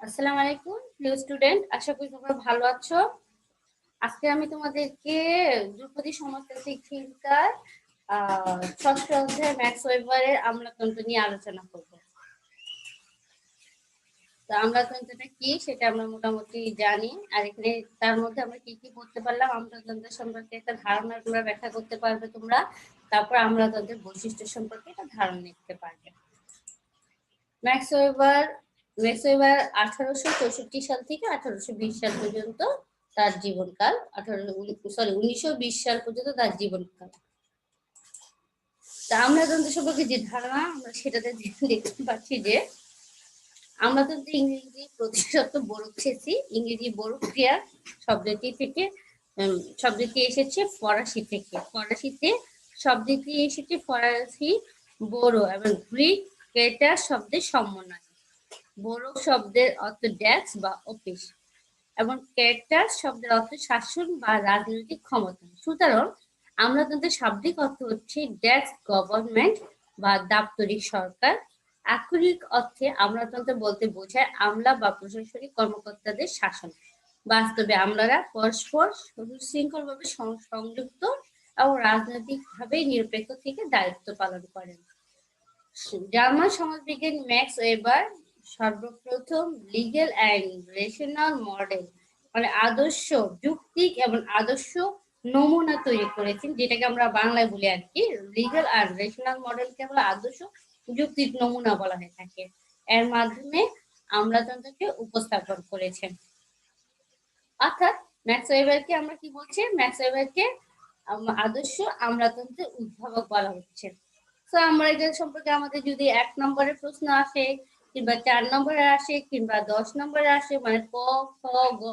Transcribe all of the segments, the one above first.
আসসালামু আলাইকুম প্রিয় স্টুডেন্ট, আশা করি তোমরা ভালো আছো। আজকে আমি তোমাদেরকে ধ্রুপদী সমাজতান্ত্রিক চিন্তার ষষ্ঠ অধ্যায় ম্যাক্স ওয়েবারের আমলাতন্ত্র নিয়ে আলোচনা করব। তো আমলাতন্ত্রটা কি সেটা আমরা মোটামুটি জানি, আর এখানে তার মধ্যে আমরা কি কি করতে পারলাম, আমলাতন্ত্র সম্পর্কে একটা ধারণা তোমরা ব্যাখ্যা করতে পারবে তোমরা। তারপর আমলাতন্ত্রের বৈশিষ্ট্য সম্পর্কে একটা ধারণা নিতে পারবে। ম্যাক্স ওয়েবার 1864 সাল থেকে 1820 সাল পর্যন্ত তার জীবনকাল। 1920 সাল পর্যন্ত তার জীবনকাল। তা আমলাতন্ত্র সম্পর্কে যে ধারণা আমরা সেটাতে দেখতে পাচ্ছি যে আমলাতন্ত্র ইংরেজি প্রতিশব্দ বড় খেয়েছি, ইংরেজি বড় ক্রিয়া শব্দটি থেকে শব্দটি এসেছে ফরাসি থেকে। ফরাসিতে শব্দটি এসেছে ফরাসি বড় এবং গ্রিক ক্রেটা শব্দের সমন্বয়। বড় শব্দের অর্থ ডেস্ক বা অফিস এবং ক্যারেক্টার শব্দের অর্থ শাসন বা রাজনৈতিক ক্ষমতা। সুতরাং আমলাতন্ত্রের শাব্দিক অর্থ হচ্ছে ডেস্ক গভর্নমেন্ট বা দাপ্তরিক সরকার। আক্ষরিক অর্থে আমলাতন্ত্র বলতে বোঝায় আমলা বা প্রশাসনিক কর্মকর্তাদের শাসন। বাস্তবে আমলারা পরস্পর সুশৃঙ্খলভাবে সংযুক্ত এবং রাজনৈতিকভাবে নিরপেক্ষ থেকে দায়িত্ব পালন করেন। জার্মান সমাজবিজ্ঞানী ম্যাক্স ওয়েবার সর্বপ্রথম লিগ্যাল অ্যান্ড রেশনাল মডেল মানে আদর্শ যুক্তিক এবং আদর্শ নমুনা তৈরি করেছেন, যেটাকে আমরা বাংলায় বলি আর কি। লিগ্যাল অ্যান্ড রেশনাল মডেলকে আমরা আদর্শ যুক্তিক নমুনা বলা হয়ে থাকে। এর মাধ্যমে আমলাতন্ত্রকে উপস্থাপন করেছেন। অর্থাৎ ম্যাক্স ওয়েবারকে আমরা কি বলছি, ম্যাক্স ওয়েবারকে আদর্শ আমলাতন্ত্রের উদ্ভাবক বলা হচ্ছে। তো আমরা এটা সম্পর্কে আমাদের যদি 1 নম্বরের প্রশ্ন আসে কিংবা 4 নম্বরে আসে কিংবা 10 নম্বরে আসে, মানে ক খ গ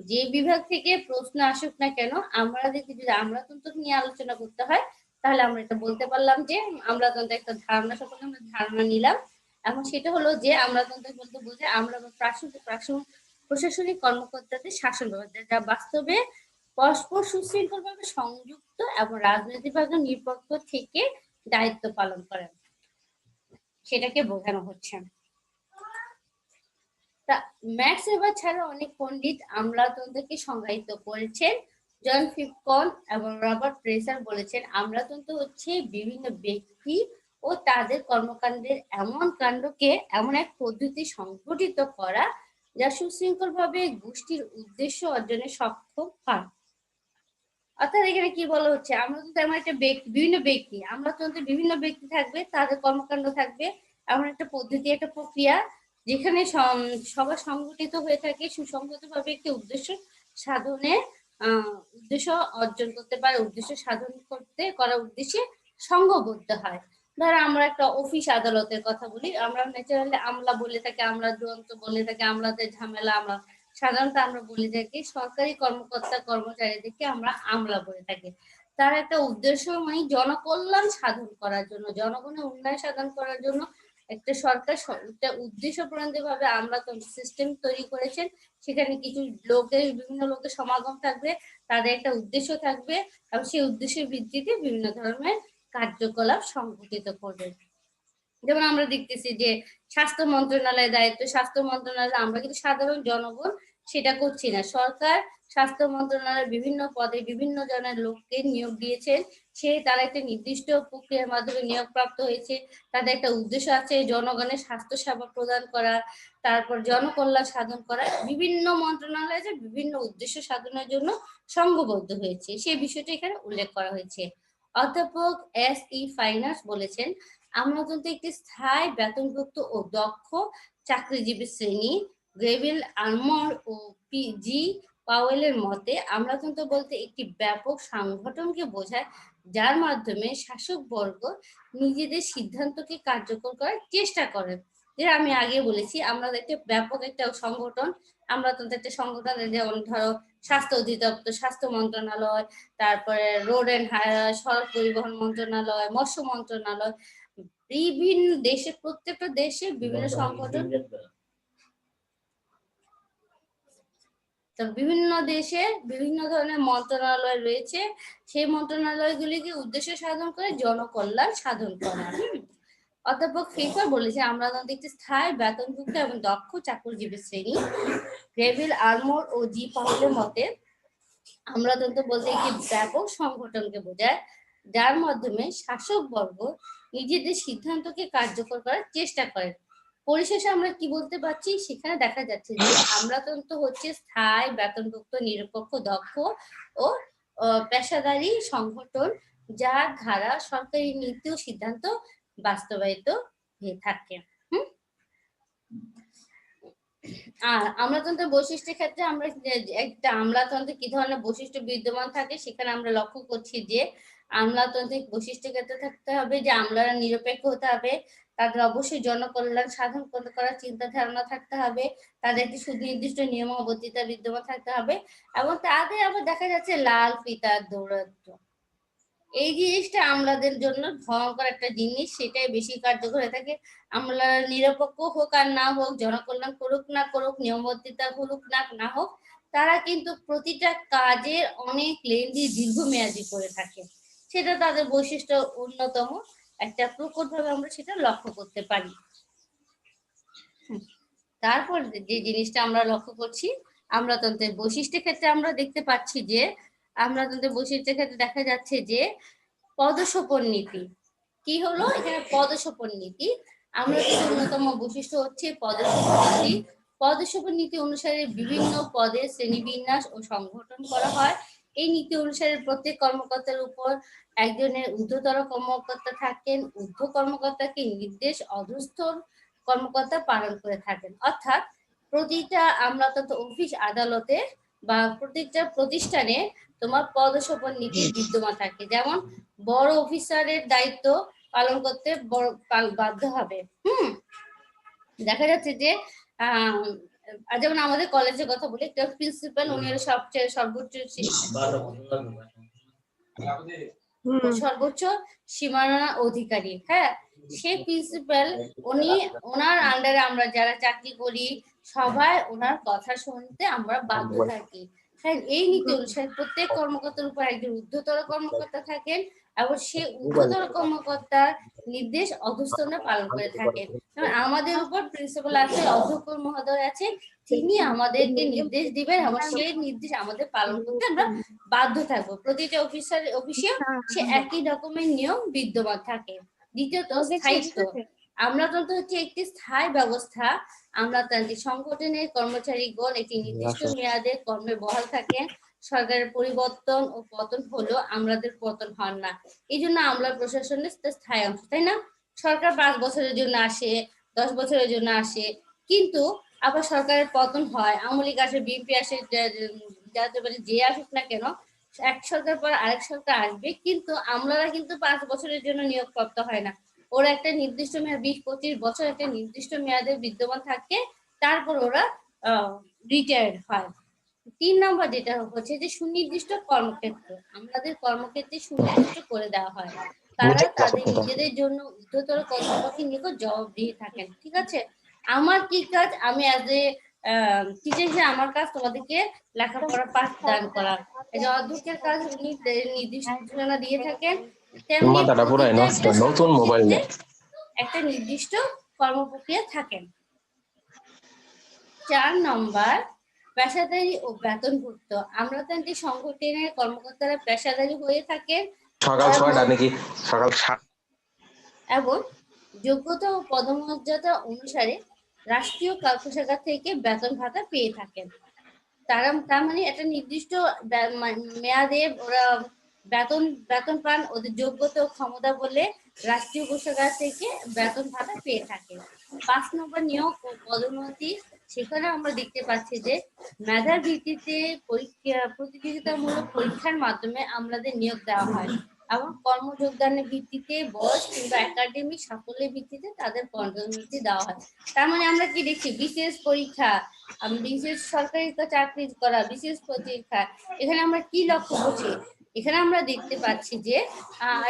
যে বিভাগ থেকে প্রশ্ন আসুক না কেন, আমাদেরকে যদি আমলাতন্ত্র নিয়ে আলোচনা করতে হয় তাহলে আমরা এটা বলতে পারলাম যে আমলাতন্ত্র একটা ধারণা সম্পর্কে আমরা ধারণা নিলাম। এখন সেটা হলো যে আমলাতন্ত্র বলতে বোঝায় আমরা প্রশাসনিক কর্মকর্তাদের শাসন ব্যবস্থা যা বাস্তবে পরস্পর সুশৃঙ্খলভাবে সংযুক্ত এবং রাজনৈতিকভাবে নিরপেক্ষ থেকে দায়িত্ব পালন করেন, সেটাকে বোঝানো হচ্ছে। তা ম্যাক্স ওয়েবার ছাড়া অনেক পণ্ডিত আমলাতন্ত্রকে সংজ্ঞায়িত করেছেন। জন ফিফকন এবং রবার্ট প্রেসার বলেছেন আমলাতন্ত্র হচ্ছে বিভিন্ন ব্যক্তি ও তাদের কর্মকাণ্ডের এমন কাণ্ডকে এমন এক পদ্ধতি সংগঠিত করা যা সুশৃঙ্খলভাবে গোষ্ঠীর উদ্দেশ্য অর্জনে সক্ষম হয়। অর্থাৎ এখানে কি বলা হচ্ছে, আমলাতন্ত্র এমন একটা ব্যক্তি, বিভিন্ন ব্যক্তি, আমলাতন্ত্রে বিভিন্ন ব্যক্তি থাকবে, তাদের কর্মকাণ্ড থাকবে এমন একটা পদ্ধতি, একটা প্রক্রিয়া যেখানে সবাই সংগঠিত হয়ে থাকে সুসংগতভাবে একটি উদ্দেশ্য সাধনে উদ্দেশ্য অর্জন করতে পারে, উদ্দেশ্য সাধন করার উদ্দেশ্যে সংঘবদ্ধ হয়। ধরো আমরা একটা অফিস আদালতের কথা বলি, আমরা ন্যাচারালি আমলা বলে থাকি, আমরা দুরন্ত বলে থাকি, আমলাদের ঝামেলা। আমরা সাধারণত আমরা বলে থাকি সরকারি কর্মকর্তা কর্মচারীদেরকে আমরা আমলা বলে থাকি। তার একটা উদ্দেশ্য মানে জনকল্যাণ সাধন করার জন্য, জনগণের উন্নয়ন সাধন করার জন্য একটা সরকার একটা উদ্দেশ্য প্রণোদিত ভাবে আমলাতন্ত্র সিস্টেম তৈরি করেছেন। সেখানে কিছু বিভিন্ন লোকের সমাগম থাকবে, তাদের একটা উদ্দেশ্য থাকবে এবং সেই উদ্দেশ্যের ভিত্তিতে বিভিন্ন ধরনের কার্যকলাপ সংঘটিত করবে। যেমন আমরা দেখতেছি যে স্বাস্থ্য মন্ত্রণালয়ের দায়িত্ব, স্বাস্থ্য মন্ত্রণালয় আমরা কিন্তু সাধারণ জনগণ সেটা করছি না। সরকার স্বাস্থ্য মন্ত্রণালয়ের বিভিন্ন পদে বিভিন্ন জনের লোককে নিয়োগ দিয়েছেন, তারা একটা নির্দিষ্ট প্রক্রিয়ার মাধ্যমে নিয়োগপ্রাপ্ত হয়েছে। তাদের একটা উদ্দেশ্য আছে জনগণের স্বাস্থ্য সেবা প্রদান করা, তারপর জনকল্যাণ সাধন করা। বিভিন্ন মন্ত্রণালয় যে বিভিন্ন উদ্দেশ্য সাধনের জন্য সংঘবদ্ধ হয়েছে সেই বিষয়টি এখানে উল্লেখ করা হয়েছে। অধ্যাপক S.E. ফাইনার্স বলেছেন আমলাতন্ত্র একটি স্থায়ী বেতনভুক্ত ও দক্ষ চাকরিজীবী শ্রেণী। গ্রেভিল আর্মর ও P.G. পাওয়েলের মতে আমলাতন্ত্র বলতে একটি ব্যাপক সংগঠনকে বোঝায় যার মাধ্যমে শাসক বর্গ নিজেদের সিদ্ধান্তকে কার্যকর করার চেষ্টা করে। যেটা আমি আগে বলেছি, আমরা একটা ব্যাপক একটা সংগঠন, আমলাতন্ত্র একটা সংগঠন, যেমন ধরো স্বাস্থ্য অধিদপ্তর, স্বাস্থ্য মন্ত্রণালয়, তারপরে রোড এন্ড সড়ক পরিবহন মন্ত্রণালয়, মৎস্য মন্ত্রণালয়, বিভিন্ন দেশে, প্রত্যেকটা দেশে বিভিন্ন সংগঠন, তো বিভিন্ন দেশে বিভিন্ন ধরনের মন্ত্রণালয় রয়েছে। সেই মন্ত্রণালয়গুলিকে উদ্দেশ্য সাধন করে জনকল্যাণ সাধন করা। অধ্যাপক ফিফা বলেছে আমলাতন্ত্র একটি স্থায়ী বেতনভুক্ত এবং দক্ষ চাকরিজীবী শ্রেণী। গ্রেভিল আর্মোর ও জি পাউলের মতে আমলাতন্ত্র বলতে একটি ব্যাপক সংগঠনকে বোঝায় যার মাধ্যমে শাসক বর্গ নিজেদের সিদ্ধান্তকে কার্যকর করার চেষ্টা করেন। পরিশেষে আমরা কি বলতে পারছি, সেখানে দেখা যাচ্ছে যে আমলাতন্ত্র হচ্ছে স্থায়ী বেতনভুক্ত নিরপেক্ষ দক্ষ ও পেশাদারী সংগঠন যার দ্বারা সরকারি নীতি ও সিদ্ধান্ত বাস্তবায়িত হয়ে থাকে। আর আমলাতন্ত্রের বৈশিষ্ট্যের ক্ষেত্রে আমরা একটা আমলাতন্ত্রে কি ধরনের বৈশিষ্ট্য বিদ্যমান থাকে সেখানে আমরা লক্ষ্য করছি যে আমলাতান্ত্রিক বৈশিষ্ট্যের ক্ষেত্রে থাকতে হবে যে আমলারা নিরপেক্ষ হতে হবে, তাদের অবশ্যই জনকল্যাণ সাধন করার চিন্তা ধারণা থাকতে হবে, তাদের একটি সুনির্দিষ্ট নিয়মাবর্তিতা বিদ্যমান থাকতে হবে এবং তাদের আবার দেখা যাচ্ছে লাল ফিতার দৌরাত্ম্য। এই জিনিসটা আমলাদের জন্য ভয়ঙ্কর একটা জিনিস, সেটাই বেশি কার্যকর হয়ে থাকে। আমলা নিরপেক্ষ হোক আর না হোক, জনকল্যাণ করুক না করুক, নিয়মবর্তিতা করুক না হোক, তারা কিন্তু প্রতিটা কাজের অনেক লেন্দি দীর্ঘমেয়াদী করে থাকে। সেটা তাদের বৈশিষ্ট্য অন্যতম একটা প্রকটভাবে আমরা সেটা লক্ষ্য করতে পারি। তারপর যে জিনিসটা আমরা লক্ষ্য করছি আমলাতন্ত্রের বৈশিষ্ট্যের ক্ষেত্রে আমরা দেখতে পাচ্ছি যে আমলাতন্ত্রের বৈশিষ্ট্যের ক্ষেত্রে দেখা যাচ্ছে যে পদসোপন নীতি। কি হলো এখানে পদসোপন নীতি? আমলাতন্ত্রের অন্যতম বৈশিষ্ট্য হচ্ছে পদসোপন নীতি। পদসোপন নীতি অনুসারে বিভিন্ন পদের শ্রেণীবিন্যাস ও সংগঠন করা হয়। এই নীতি অনুসারে প্রত্যেক কর্মকর্তার উপর একজনের ঊর্ধ্বতর কর্মকর্তা থাকেন। ঊর্ধ্ব কর্মকর্তাকে নির্দেশ অধস্থ কর্মকর্তা পালন করে থাকেন। অর্থাৎ প্রতিটা আমলাতন্ত্র অফিস আদালতে বা প্রত্যেকটা প্রতিষ্ঠানে তোমার পদসোপন নীতি বিদ্যমান থাকে। যেমন বড় অফিসারের দায়িত্ব পালন করতে বাধ্য হবে। দেখা যাচ্ছে যে যেমন আমাদের কলেজের কথা বলি, একটা প্রিন্সিপাল উনি সবচেয়ে সর্বোচ্চ সীমানা অধিকারী। হ্যাঁ, সেই প্রিন্সিপাল উনি ওনার আন্ডারে আমরা যারা চাকরি করি সবাই ওনার কথা শুনতে আমরা বাধ্য থাকি। হ্যাঁ, এই নীতি অনুসারে প্রত্যেক কর্মকর্তার উপর একজন ঊর্ধ্বতর কর্মকর্তা থাকেন এবং সে ঊর্ধ্বতর কর্মকর্তার নির্দেশ অধস্তনে পালন করে থাকেন। আমাদের উপর প্রিন্সিপাল আছে, অধ্যক্ষ মহোদয় আছে, তিনি আমাদেরকে নির্দেশ দিবেন এবং সেই নির্দেশ আমাদের পালন করতে আমরা বাধ্য থাকবো। প্রতিটা অফিসে সে একই রকমের নিয়ম বিদ্যমান থাকে। দ্বিতীয়ত স্থায়িত্ব। আমলাতন্ত্র হচ্ছে একটি স্থায়ী ব্যবস্থা। আমলাতান্ত্রিক সংগঠনের কর্মচারীগণ একটি নির্দিষ্ট মেয়াদে কর্মে বহাল থাকে। সরকারের পরিবর্তন ও পতন হলেও আমলাদের পতন হন না। এই জন্য আমলা প্রশাসনের স্থায়ী অংশ, তাই না? সরকার 5 বছরের জন্য আসে, 10 বছরের জন্য আসে, কিন্তু আবার সরকারের পতন হয়, আওয়ামী লীগ আসে, বিএনপি আসে, যে আসুক না কেন এক সরকার পর আরেক সরকার আসবে, কিন্তু আমলারা কিন্তু 5 বছরের জন্য নিয়োগপ্রাপ্ত হয় না। ওরা একটা নির্দিষ্ট মেয়াদ 20-25 বছর একটা নির্দিষ্ট মেয়াদে বিদ্যমান থাকে, তারপর ওরা রিটায়ার্ড হয়। 3 নম্বর যেটা হচ্ছে যে সুনির্দিষ্ট কর্মক্ষেত্র। আমাদের কর্মক্ষেত্রে সুনির্দিষ্ট করে দেওয়া হয়, তারা তাদের নিজেদের জন্য উচ্চতর কর্তৃপক্ষের নিকট জবাবদিহি থাকেন। ঠিক আছে, আমার কি কাজ? আমি অ্যাজ এ টিচার হিসেবে আমার কাজ তোমাদেরকে লেখাপড়া পাঠ দান করা। এই যে অধ্যক্ষের কাজ উনি নির্দিষ্ট সূচনা দিয়ে থাকেন, তেমনি নতুন মোবাইল একটা নির্দিষ্ট কর্মপ্রক্রিয়া থাকেন। 4 নম্বর পেশাদারী ও বেতনভুক্ত। আমলাতান্ত্রিক সংগঠনের কর্মকর্তারা পেশাদারী হয়ে থাকে সকাল 6টা নাকি সকাল 7 এবং যোগ্যতা ও পদমর্যাদা অনুসারে রাষ্ট্রীয় কোষাগার থেকে বেতন ভাতা পেয়ে থাকেন। তার মানে একটা নির্দিষ্ট মেয়াদে ওরা বেতন পান, ওদের যোগ্যতা ও ক্ষমতা বলে রাষ্ট্রীয় কোষাগার থেকে বেতন ভাতা পেয়ে থাকে। 5 নম্বর নিয়োগ ও পদোন্নতি। সেখানে আমরা দেখতে পাচ্ছি যে মেধার ভিত্তিতে প্রতিযোগিতামূলক পরীক্ষার মাধ্যমে আমাদের নিয়োগ দেওয়া হয় এবং কর্মযোগদানের ভিত্তিতে বয়স কিংবা একাডেমিক সাফল্যের ভিত্তিতে তাদের পদোন্নতি দেওয়া হয়। তার মানে আমরা কি দেখছি, বিশেষ পরীক্ষা, বিশেষ সরকারি চাকরি করা, বিশেষ পরীক্ষা, এখানে আমরা কি লক্ষ্য করছি? এখানে আমরা দেখতে পাচ্ছি যে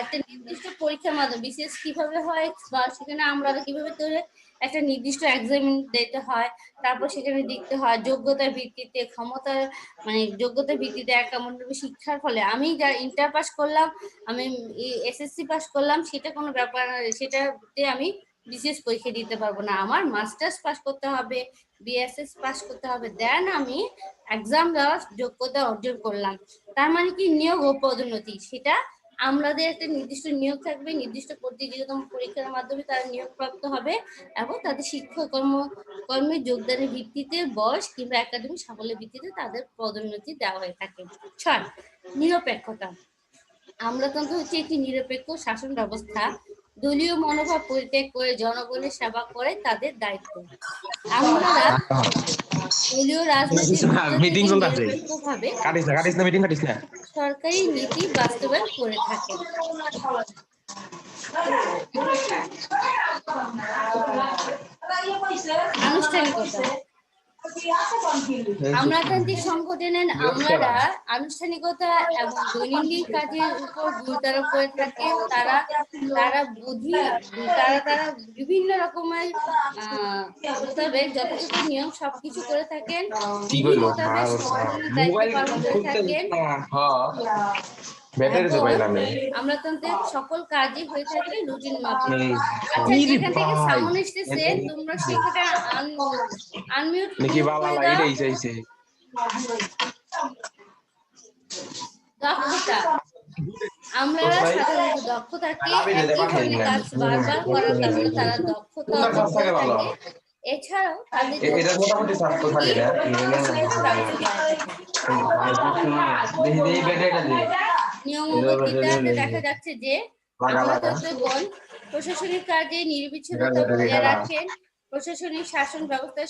একটা নির্দিষ্ট পরীক্ষার মাধ্যমে বিশেষ কিভাবে হয় বা সেখানে আমরা কিভাবে তৈরি, একটা নির্দিষ্ট এক্সাম দিতে হয়, তারপর সেখানে দেখতে হয় যোগ্যতার ভিত্তিতে, ক্ষমতার মানে যোগ্যতার ভিত্তিতে একাডেমিক শিক্ষার ফলে আমি যা ইন্টার পাস করলাম, আমি এসএসসি পাস করলাম, সেটা কোনো ব্যাপার না, সেটাতে আমি বিশেষ পরীক্ষা দিতে পারবো না, আমার মাস্টার্স পাস করতে হবে, বিএসএস পাস করতে হবে, দেন আমি এক্সাম দেওয়ার যোগ্যতা অর্জন করলাম। তার মানে কি নিয়োগ ও পদোন্নতি, সেটা আমাদের একটা নির্দিষ্ট নিয়োগ থাকবে, নির্দিষ্ট প্রতিযোগিতামূলক পরীক্ষার মাধ্যমে তারা নিয়োগপ্রাপ্ত হবে এবং তাদের কর্মে যোগদানের ভিত্তিতে বয়স কিংবা একাডেমিক সাফল্যের ভিত্তিতে তাদের পদোন্নতি দেওয়া হয়ে থাকে। 6 নিরপেক্ষতা। আমলাতন্ত্র হচ্ছে একটি নিরপেক্ষ শাসন ব্যবস্থা, দলীয় মনোভাব পরিত্যাগ করে জনগণের সেবা করে তাদের দায়িত্ব। আমলারা দলীয় রাজনৈতিক মিটিং চলতেছে, নিরপেক্ষভাবে কাটিস না মিটিং কাটিস না। সরকারি নীতি বাস্তবায়ন করে থাকে। আনুষ্ঠানিকতা। আমলাতান্ত্রিক সংগঠনের আমলারা আনুষ্ঠানিকতা এবং দৈনন্দিন কাজের উপর গুরুত্ব আরোপ করে থাকে। তারা বিভিন্ন রকমের মোতাবেক যথাযথ নিয়ম সবকিছু করে থাকেন, বিধি মোতাবেক সংগঠনের দায়িত্ব পালন করে থাকেন। আমলাতন্ত্রের সকল কাজই হয়ে থাকে রুটিন মাফিক। আচ্ছা, যেখান থেকে সাউন্ড এসেছে তোমরা সেখানে আনমিউট করে দাও। দক্ষতা। আমলারা সাধারণত দক্ষতাকে একই ধরনের কাজ বারবার করার কারণে তারা দক্ষতা অর্জন করে থাকে। এছাড়াও তাদের নিয়মাবলীতে দেখা যাচ্ছে যে আমলাতন্ত্রগণ প্রশাসনিক কাজে নিরবিচ্ছিন্নতা বজায় রাখেন, প্রশাসনিক শাসন ব্যবস্থায়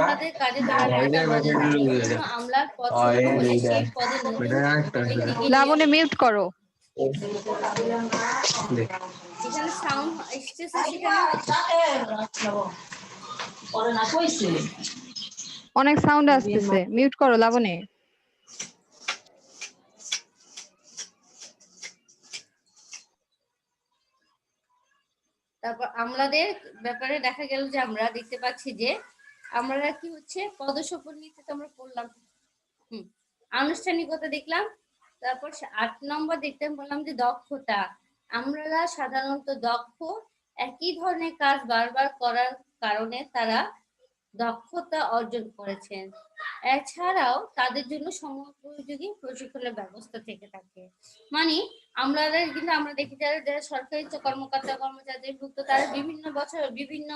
আমাদের কাজে আমলার পদ হলে সেই পদে লাবণী মিউট করো। যেখানে সাউন্ড আসতেছে সেখানে অনেক সাউন্ড আসতেছে, মিউট করো লাবণী। তারপর আমলাদের ব্যাপারে দেখা গেল যে আমরা দেখতে পাচ্ছি যে আমরা কি হচ্ছে পদশপথ নিতে তো আমরা পড়লাম, আনুষ্ঠানিকতা দেখলাম। তারপর 8 নম্বর দেখতে বললাম যে দক্ষতা। আমরা সাধারণত দক্ষ, একই ধরনের কাজ বারবার করার কারণে তারা দক্ষতা অর্জন করেছেন। এছাড়াও তাদের জন্য সময়োপযোগী প্রশিক্ষণের ব্যবস্থা থেকে থাকে। মানে আমরা কিন্তু আমরা দেখি যারা সরকারি কর্মকর্তা কর্মচারীভুক্ত তারা বিভিন্ন বছর বিভিন্ন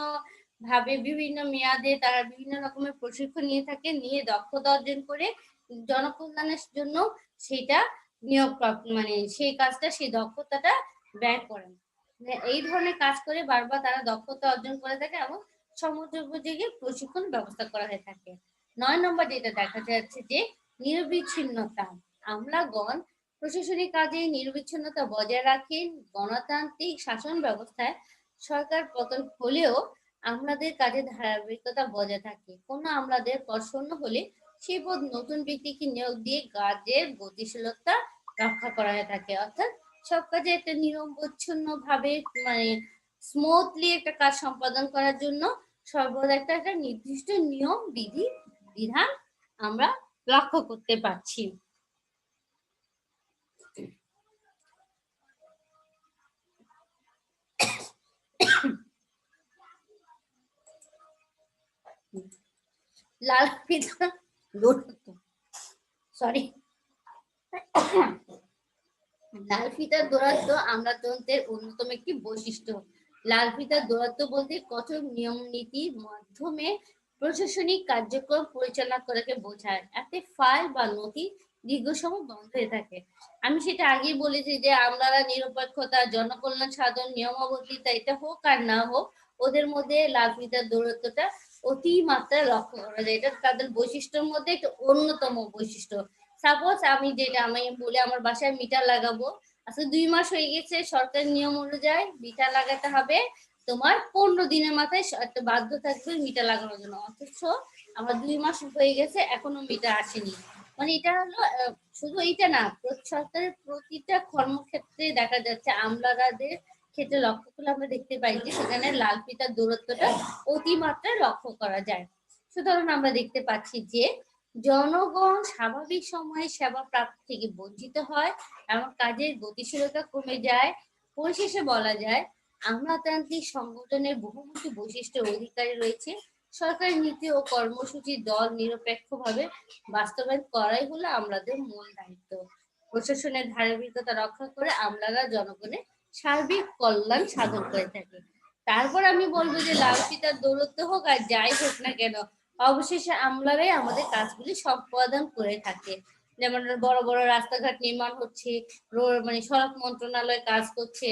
ভাবে বিভিন্ন মেয়াদে তারা বিভিন্ন রকমের প্রশিক্ষণ নিয়ে থাকে, নিয়ে দক্ষতা অর্জন করে জনকল্যাণের জন্য সেটা মানে সেই কাজটা সেই দক্ষতাটা ব্যয় করেন। এই ধরনের কাজ করে বারবার তারা দক্ষতা অর্জন করে থাকে এবং সমযোপযোগী প্রশিক্ষণ ব্যবস্থা করা হয়ে থাকে। 9 নম্বর যেটা দেখা যাচ্ছে যে নিরবিচ্ছিন্নতা। আমলাগণ প্রশাসনিক কাজে নিরবিচ্ছিন্নতা বজায় রাখেন। গণতান্ত্রিক শাসন ব্যবস্থায় সরকার পতন হলেও আমলাদের কাজে ধারাবাহিকতা বজায় থাকে। কোনো আমলাদের পদ শূন্য হলে সেই পদ নতুন ব্যক্তিকে নিয়োগ দিয়ে কাজের গতিশীলতা রক্ষা করা হয়ে থাকে। অর্থাৎ সব কাজে একটা নিরবচ্ছিন্ন ভাবে মানে স্মুথলি একটা কাজ সম্পাদন করার জন্য সর্বদা একটা নির্দিষ্ট নিয়ম বিধি বিধান আমরা লক্ষ্য করতে পারছি। লাল ফিতা দূরত্ব, সরি লাল ফিতার দূরত্ব আমলাতন্ত্রের অন্যতম একটি বৈশিষ্ট্য। লাল ফিতার দূরত্ব বলতে কঠোর নিয়ম নীতির মাধ্যমে প্রশাসনিক কার্যক্রম পরিচালনা করাকে বোঝায়। এতে ফাইল বা নথি দীর্ঘ সময় বন্ধ হয়ে থাকে। আমি সেটা আগেই বলেছি যে আমলারা নিরপেক্ষতা, জনকল্যাণ সাধন, নিয়মাবর্তিতা এটা হোক আর না হোক ওদের মধ্যে লাল ফিতার দূরত্বটা অতিমাত্রায় লক্ষ্য করা যায়। এটা তাদের বৈশিষ্ট্যের মধ্যে একটা অন্যতম বৈশিষ্ট্য। সাপোজ আমি বলে আমার বাসায় মিটার লাগাবো, আচ্ছা 2 মাস হয়ে গেছে, সরকারি নিয়ম অনুযায়ী মিটার লাগাতে হবে তোমার 15 দিনের মাথায় একটা বাধ্য থাকবে মিটার লাগানোর জন্য, অথচ আমার 2 মাস হয়ে গেছে এখনো মিটার আসেনি। মানে এটা হলো শুধু এইটা না, সরকারের প্রতিটা কর্মক্ষেত্রে দেখা যাচ্ছে আমলাদের ক্ষেত্রে লক্ষ্য করলে আমরা দেখতে পাই যে সেখানে লাল ফিতার দূরত্বটা অতিমাত্রায় লক্ষ্য করা যায়। সুতরাং আমরা দেখতে পাচ্ছি যে জনগণ স্বাভাবিক সময়ে সেবা প্রাপ্তি থেকে বঞ্চিত হয় এবং কাজের গতিশীলতা কমে যায়। পরিশেষে বলা যায় আমলাতান্ত্রিক সংগঠনের বহুমুখী বৈশিষ্ট্যের অধিকারী রয়েছে। সরকারি নীতি ও কর্মসূচি দল নিরপেক্ষভাবে বাস্তবায়ন করাই হলো আমলাদের মূল দায়িত্ব। প্রশাসনের ধারাবাহিকতা রক্ষা করে আমলারা জনগণের সার্বিক কল্যাণ সাধন করে থাকে। তারপর আমি বলবো যে লাল ফিতার দৌরত্ব হোক আর যাই হোক না কেন, অবশেষে আমলারাই আমাদের কাজগুলি সম্পাদন করে থাকে। যেমন বড় বড় রাস্তাঘাট নির্মাণ হচ্ছে, মানে সড়ক মন্ত্রণালয় কাজ করছে,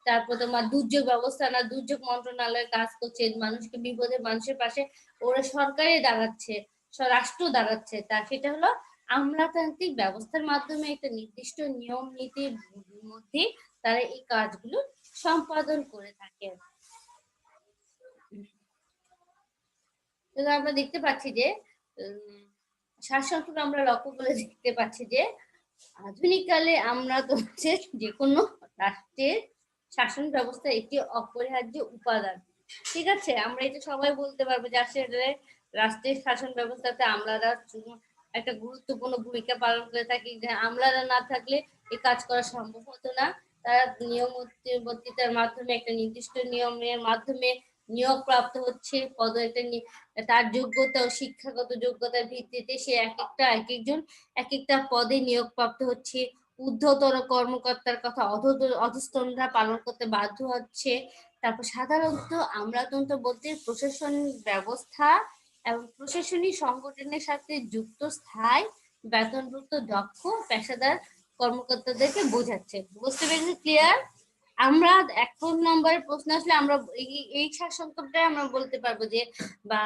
তারপর তোমার দুর্যোগ ব্যবস্থাপনা দুর্যোগ মন্ত্রণালয় কাজ করছে, মানুষকে বিপদে মানুষের পাশে ওরা সরকারই দাঁড়াচ্ছে, রাষ্ট্র দাঁড়াচ্ছে। তা সেটা হলো আমলাতান্ত্রিক ব্যবস্থার মাধ্যমে একটা নির্দিষ্ট নিয়ম নীতির মধ্যে তারা এই কাজগুলো সম্পাদন করে থাকে। তো আমরা দেখতে পাচ্ছি যে সারসংক্ষেপে আমরা লক্ষ্য করে দেখতে পাচ্ছি যে আধুনিক কালে আমরা তো হচ্ছে যে কোনো রাষ্ট্রের শাসন ব্যবস্থা একটি অপরিহার্য উপাদান। ঠিক আছে, আমরা এটা সবাই বলতে পারবো যে আসলে রাষ্ট্রের শাসন ব্যবস্থাতে আমলারা একটা গুরুত্বপূর্ণ ভূমিকা পালন করে থাকি। যে আমলারা না থাকলে এই কাজ করা সম্ভব হতো না। তারা নিয়মবর্তিতার মাধ্যমে একটা নির্দিষ্ট নিয়মের মাধ্যমে নিয়োগ প্রাপ্ত হচ্ছে পদ, একটা তার যোগ্যতা ও শিক্ষাগত যোগ্যতার ভিত্তিতে সে এক একজন এক একটা পদে নিয়োগ প্রাপ্ত হচ্ছে। ঊর্ধ্বতর কর্মকর্তার কথা অধস্তনরা পালন করতে বাধ্য হচ্ছে। তারপর সাধারণত আমলাতন্ত্র বলতে প্রশাসন ব্যবস্থা এবং প্রশাসনিক সংগঠনের সাথে যুক্ত স্থায়ী বেতনভুক্ত দক্ষ পেশাদার কর্মকর্তাদেরকে বোঝাচ্ছে। বুঝতে পেরেছি? ক্লিয়ার? আমরা 1 নম্বরের প্রশ্ন আসলে আমরা এই সারসংক্ষেপটাই আমরা বলতে পারবো যে বা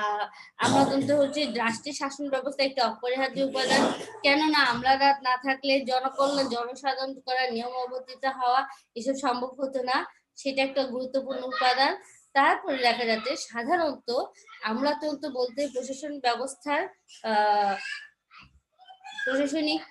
আমলাতন্ত্র হচ্ছে রাষ্ট্রের শাসন ব্যবস্থা একটা অপরিহার্য উপাদান। কেননা আমলারা না থাকলে জনকল্যাণ জনসাধারণ করা নিয়ম অবতীর্ণ হওয়া এসব সম্ভব হতো না। সেটা একটা গুরুত্বপূর্ণ উপাদান। তারপরে দেখা যাচ্ছে সাধারণত আমলাতন্ত্র বলতে প্রশাসন ব্যবস্থার প্রশাসনিক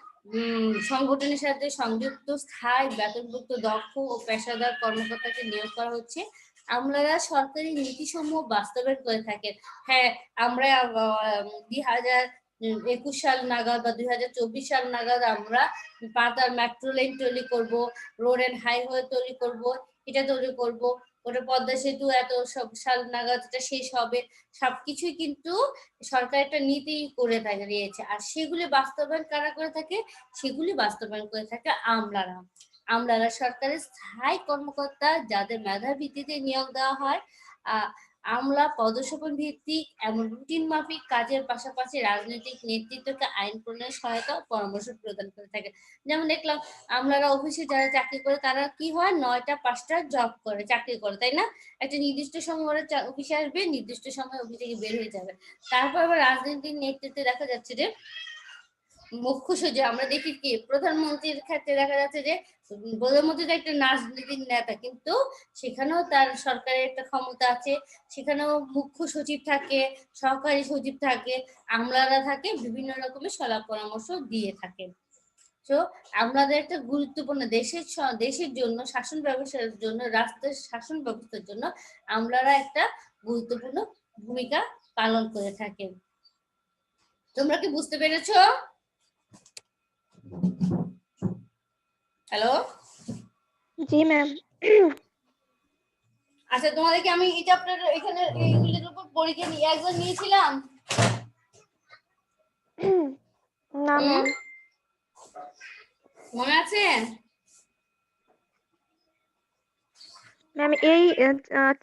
সংগঠনের সাথে সংযুক্ত স্থায়ী বেতনভুক্ত দক্ষ ও পেশাদার কর্মকর্তাকে নিয়োগ করা হচ্ছে। আমলারা সরকারি নীতিসমূহ বাস্তবায়ন করে থাকেন। হ্যাঁ, আমরা 2021 সাল নাগাদ বা 2024 সাল নাগাদ আমরা পাতার মেট্রো লাইন তৈরি করব, রোড এন্ড হাইওয়ে তৈরি করব, এটা তৈরি করব, ওটা পদ্মা সেতু এত সব সাল নাগাদ এটা শেষ হবে। সবকিছুই কিন্তু সরকার একটা নীতি করে দিয়েছে, আর সেগুলি বাস্তবায়ন কারা করে থাকে? সেগুলি বাস্তবায়ন করে থাকে আমলারা। আমলারা সরকারের স্থায়ী কর্মকর্তা যাদের মেধার ভিত্তিতে নিয়োগ দেওয়া হয়। আমলা পদস্থাপন ভিত্তিক এমন রুটিন মাফিক কাজের পাশাপাশি রাজনৈতিক নেতৃত্বকে আইন প্রণয়নের সহায়তা ও পরামর্শ প্রদান করে থাকে। যেমন দেখলাম আমলারা অফিসে যারা চাকরি করে তারা কি হয় 9টা 5টা জব করে, চাকরি করে, তাই না? একটা নির্দিষ্ট সময় ওরা অফিসে আসবে, নির্দিষ্ট সময় অফিস থেকে বের হয়ে যাবে। তারপর আবার রাজনৈতিক নেতৃত্বে দেখা যাচ্ছে যে মুখ্য সচিব, আমরা দেখি কি প্রধানমন্ত্রীর ক্ষেত্রে দেখা যাচ্ছে যে প্রধানমন্ত্রী তো একটা রাজনীতির নেতা, কিন্তু সেখানেও তার সরকারের একটা ক্ষমতা আছে। সেখানেও মুখ্য সচিব থাকে, সহকারী সচিব থাকে, আমলারা থাকে, বিভিন্ন রকমের সলা পরামর্শ দিয়ে থাকে। তো আমাদের একটা গুরুত্বপূর্ণ দেশের জন্য শাসন ব্যবস্থার জন্য রাষ্ট্রের শাসন ব্যবস্থার জন্য আমলারা একটা গুরুত্বপূর্ণ ভূমিকা পালন করে থাকেন। তোমরা কি বুঝতে পেরেছো? হ্যালো, জি ম্যাম। আচ্ছা, তোমাদেরকে আমি এই চ্যাপ্টার এখানে এইগুলোর উপর পরীক্ষা নিয়ে একবার নিয়েছিলাম না ম্যাম। মনে আছে? ম্যাম এই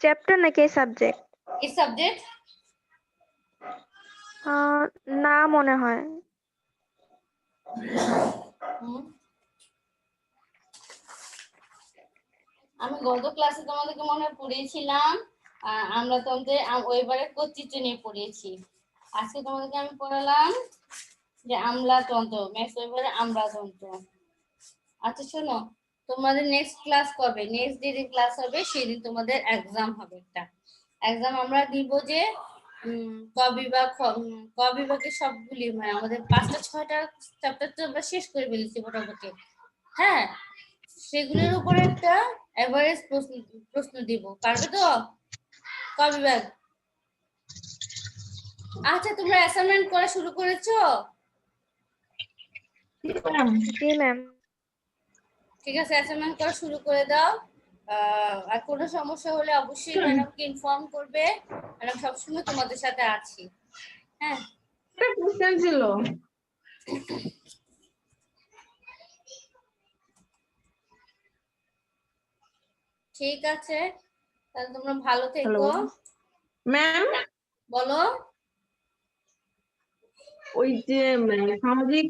চ্যাপ্টার নাকি এই সাবজেক্ট? এই সাবজেক্ট না মনে হয়। আমি গত ক্লাসে তোমাদেরকে মনে হয় পড়িয়েছিলাম আমরা তোমাদের ওইবারে কর্তৃত্ব নিয়ে পড়িয়েছি। আজকে তোমাদেরকে আমি পড়ালাম যে আমলাতন্ত্র, নেক্সট ওইবারে আমলাতন্ত্র। আচ্ছা শোনো, তোমাদের নেক্সট ক্লাস কবে? নেক্সট যেদিন ক্লাস হবে সেদিন তোমাদের এক্সাম হবে। একটা এক্সাম আমরা দিব যে ক বিভাগের সবগুলি, মানে আমাদের 5টা 6টা চ্যাপ্টার তো আমরা শেষ করে ফেলেছি মোটামুটি। হ্যাঁ, সেগুলোর উপরে একটা এভারেজ প্রশ্ন দিব। পারবে তো? ক বিভাগ? আচ্ছা, তোমরা অ্যাসাইনমেন্ট করা শুরু করেছো? জি ম্যাম। ঠিক আছে, অ্যাসাইনমেন্ট করা শুরু করে দাও। আর কোনো সমস্যা হলে অবশ্যই ম্যাডামকে ইনফর্ম করবে। ম্যাডাম সবসময় তোমাদের সাথে আছি। হ্যাঁ, একটা কোশ্চেন ছিল। ঠিক আছে, তাহলে তোমরা ভালো থেকো। ম্যাম, বলো। ওই যে সামাজিক